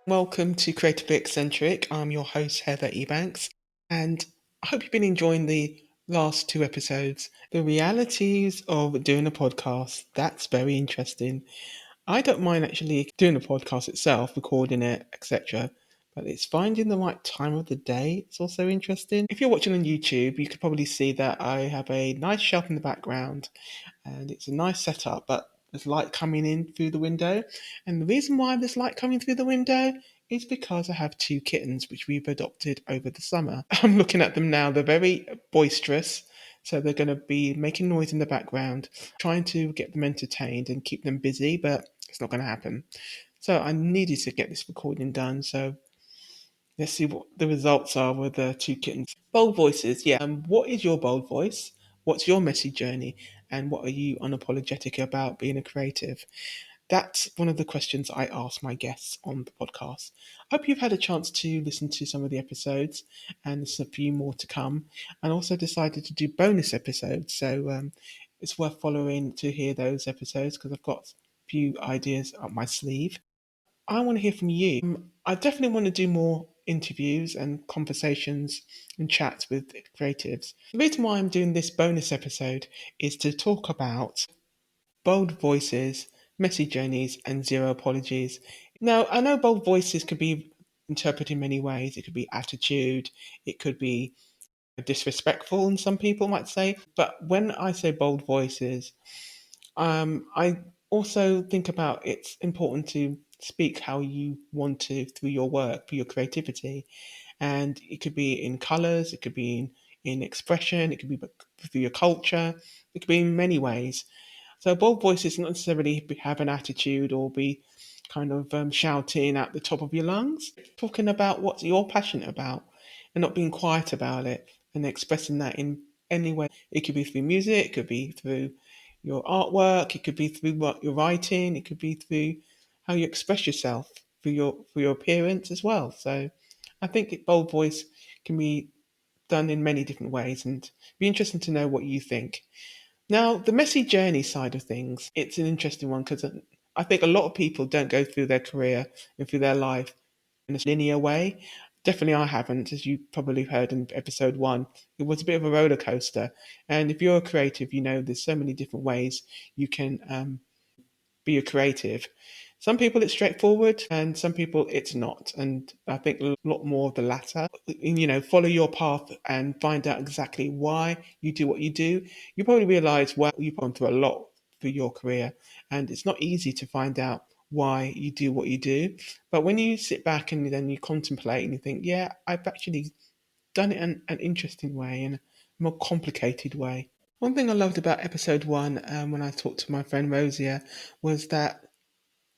Welcome to Creatively Eccentric. I'm your host, Heather Ebanks, and I hope you've been enjoying the last two episodes. The realities of doing a podcast, that's very interesting. I don't mind actually doing a podcast itself, recording it, etc. But it's finding the right time of the day. It's also interesting. If you're watching on YouTube, you could probably see that I have a nice shelf in the background and it's a nice setup, but there's light coming in through the window. And the reason why there's light coming through the window is because I have two kittens which we've adopted over the summer. I'm looking at them now, they're very boisterous. So they're going to be making noise in the background, trying to get them entertained and keep them busy, but it's not going to happen. So I needed to get this recording done. So let's see what the results are with the two kittens. Bold voices, yeah. What is your bold voice? What's your messy journey? And what are you unapologetic about being a creative? That's one of the questions I ask my guests on the podcast. I hope you've had a chance to listen to some of the episodes, and there's a few more to come. And also decided to do bonus episodes, so it's worth following to hear those episodes because I've got a few ideas up my sleeve. I want to hear from you. I definitely want to do more interviews and conversations and chats with creatives. The reason why I'm doing this bonus episode is to talk about bold voices, messy journeys, and zero apologies. Now, I know bold voices could be interpreted in many ways. It could be attitude, it could be disrespectful, and some people might say. But when I say bold voices, I also think about it's important to speak how you want to through your work, through your creativity. And it could be in colors, it could be in expression, it could be through your culture, it could be in many ways. So bold voices not necessarily have an attitude or be kind of shouting at the top of your lungs. Talking about what you're passionate about and not being quiet about it and expressing that in any way. It could be through music, it could be through your artwork, it could be through what you're writing, it could be through how you express yourself, through your appearance as well. So I think bold voice can be done in many different ways, and it'd be interesting to know what you think. Now, the messy journey side of things, it's an interesting one because I think a lot of people don't go through their career and through their life in a linear way. Definitely, I haven't, as you probably heard in episode one. It was a bit of a roller coaster. And if you're a creative, you know there's so many different ways you can be a creative. Some people it's straightforward, and some people it's not. And I think a lot more of the latter. Follow your path and find out exactly why you do what you do. You probably realize, well, you've gone through a lot through your career, and it's not easy to find out why you do what you do. But when you sit back and then you contemplate and you think, yeah, I've actually done it in an interesting way and a more complicated way. One thing I loved about episode one, when I talked to my friend Rosia, was that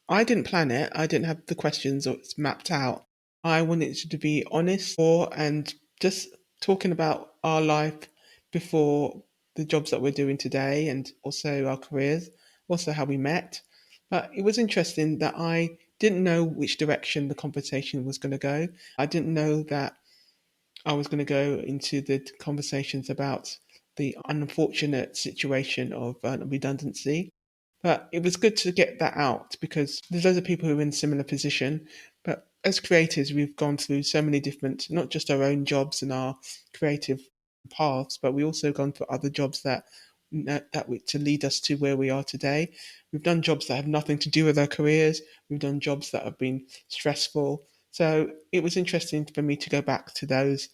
I didn't plan it. I didn't have the questions or it's mapped out. I wanted it to be honest and just talking about our life before the jobs that we're doing today and also our careers, also how we met. But it was interesting that I didn't know which direction the conversation was going to go. I didn't know that I was going to go into the conversations about the unfortunate situation of redundancy. But it was good to get that out because there's loads of people who are in a similar position. But as creators, we've gone through so many different, not just our own jobs and our creative paths, but we also gone through other jobs to lead us to where we are today. We've done jobs that have nothing to do with our careers. We've done jobs that have been stressful. So it was interesting for me to go back to those,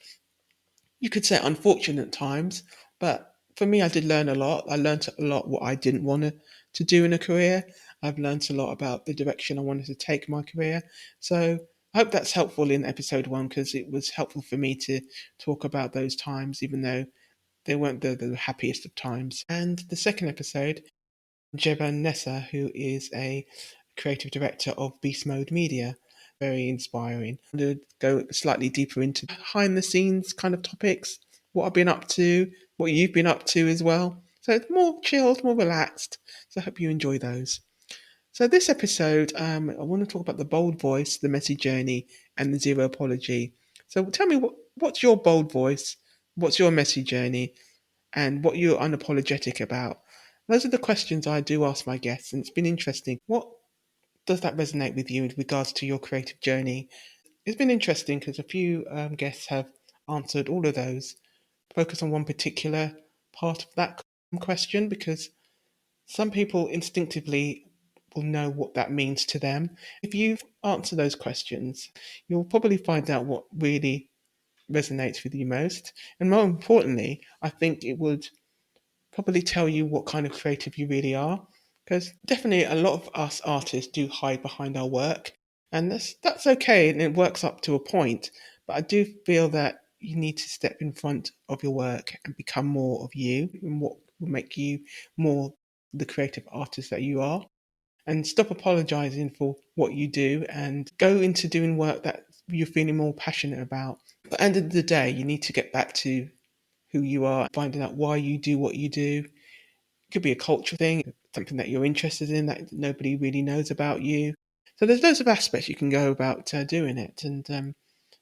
you could say, unfortunate times. But for me, I did learn a lot. I learned a lot what I didn't want to do in a career. I've learned a lot about the direction I wanted to take my career. So I hope that's helpful in episode one because it was helpful for me to talk about those times, even though they weren't the happiest of times. And the second episode, Jeban Nessa, who is a creative director of Beast Mode Media. Very inspiring. I'm going to go slightly deeper into behind the scenes kind of topics, what I've been up to, what you've been up to as well. So it's more chilled, more relaxed. So I hope you enjoy those. So this episode, I want to talk about the bold voice, the messy journey, and the zero apology. So tell me, what's your bold voice? What's your messy journey? And what you're unapologetic about? Those are the questions I do ask my guests, and it's been interesting. What does that resonate with you in regards to your creative journey? It's been interesting because a few guests have answered all of those. Focus on one particular part of that question because some people instinctively will know what that means to them. If you answer those questions, you'll probably find out what really resonates with you most. And more importantly, I think it would probably tell you what kind of creative you really are. Because definitely a lot of us artists do hide behind our work, and that's okay, and it works up to a point. But I do feel that you need to step in front of your work and become more of you, and what will make you more the creative artist that you are. And stop apologizing for what you do and go into doing work that you're feeling more passionate about. At the end of the day, you need to get back to who you are, finding out why you do what you do. It could be a cultural thing, something that you're interested in that nobody really knows about you. So there's loads of aspects you can go about doing it. And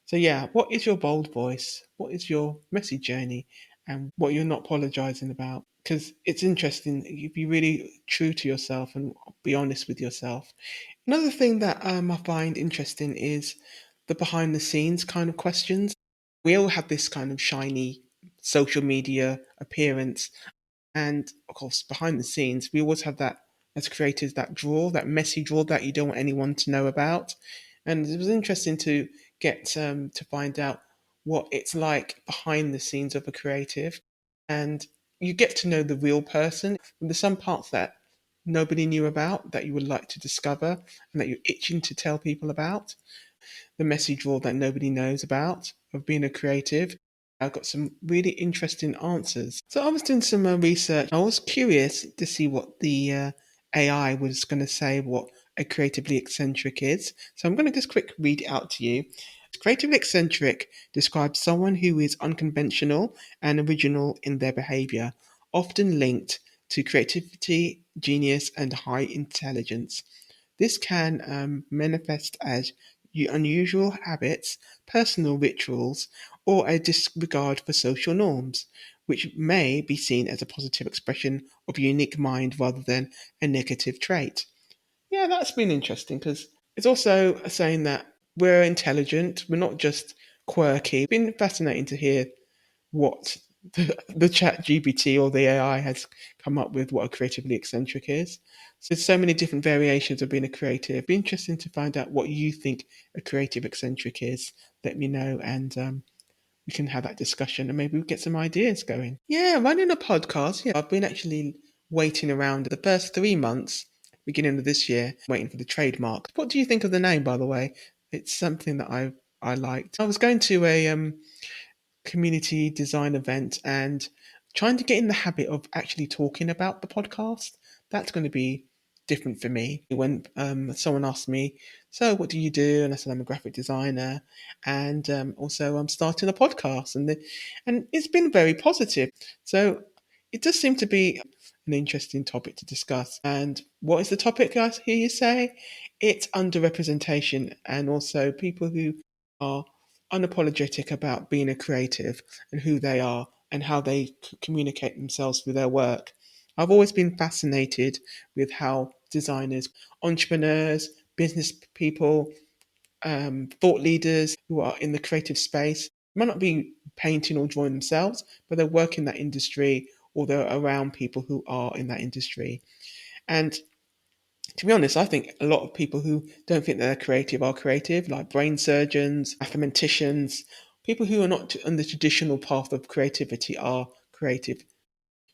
so yeah, what is your bold voice? What is your messy journey? And what you're not apologizing about? Because it's interesting. You be really true to yourself and be honest with yourself. Another thing that I find interesting is the behind the scenes kind of questions. We all have this kind of shiny social media appearance, and of course, behind the scenes, we always have that as creators, that drawer, that messy drawer that you don't want anyone to know about. And it was interesting to get to find out what it's like behind the scenes of a creative. And you get to know the real person. And there's some parts that nobody knew about that you would like to discover and that you're itching to tell people about. The messy drawer that nobody knows about of being a creative. I got some really interesting answers. So I was doing some research. I was curious to see what the AI was going to say what a creatively eccentric is. So I'm going to just quick read it out to you. Creatively eccentric describes someone who is unconventional and original in their behavior, often linked to creativity, genius, and high intelligence. This can manifest as unusual habits, personal rituals, or a disregard for social norms, which may be seen as a positive expression of a unique mind rather than a negative trait. Yeah, that's been interesting because it's also saying that we're intelligent, we're not just quirky. It's been fascinating to hear what the chat GPT or the AI has come up with what a creatively eccentric is. So there's so many different variations of being a creative. It'd be interesting to find out what you think a creative eccentric is. Let me know, and we can have that discussion and maybe we get some ideas going. Yeah, running a podcast. Yeah, I've been actually waiting around the first 3 months, beginning of this year, waiting for the trademark. What do you think of the name, by the way? It's something that I liked. I was going to a community design event and trying to get in the habit of actually talking about the podcast. That's going to be different for me. When someone asked me, "So, what do you do?" and I said, "I'm a graphic designer, and also I'm starting a podcast," and it's been very positive. So it does seem to be an interesting topic to discuss. And what is the topic? I hear you say it's underrepresentation, and also people who are unapologetic about being a creative and who they are and how they communicate themselves through their work. I've always been fascinated with how designers, entrepreneurs, business people, thought leaders who are in the creative space might not be painting or drawing themselves, but they work in that industry or they're around people who are in that industry. And to be honest, I think a lot of people who don't think they're creative are creative, like brain surgeons, mathematicians, people who are not on the traditional path of creativity are creative.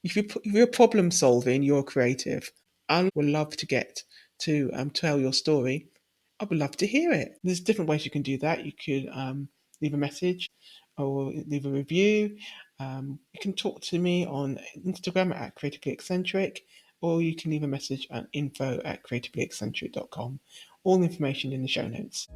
If you're problem solving, you're creative. I would love to get to tell your story. I would love to hear it. There's different ways you can do that. You could leave a message or leave a review. You can talk to me on Instagram at Creatively Eccentric, or you can leave a message at info@creativelyeccentric.com. All the information in the show notes.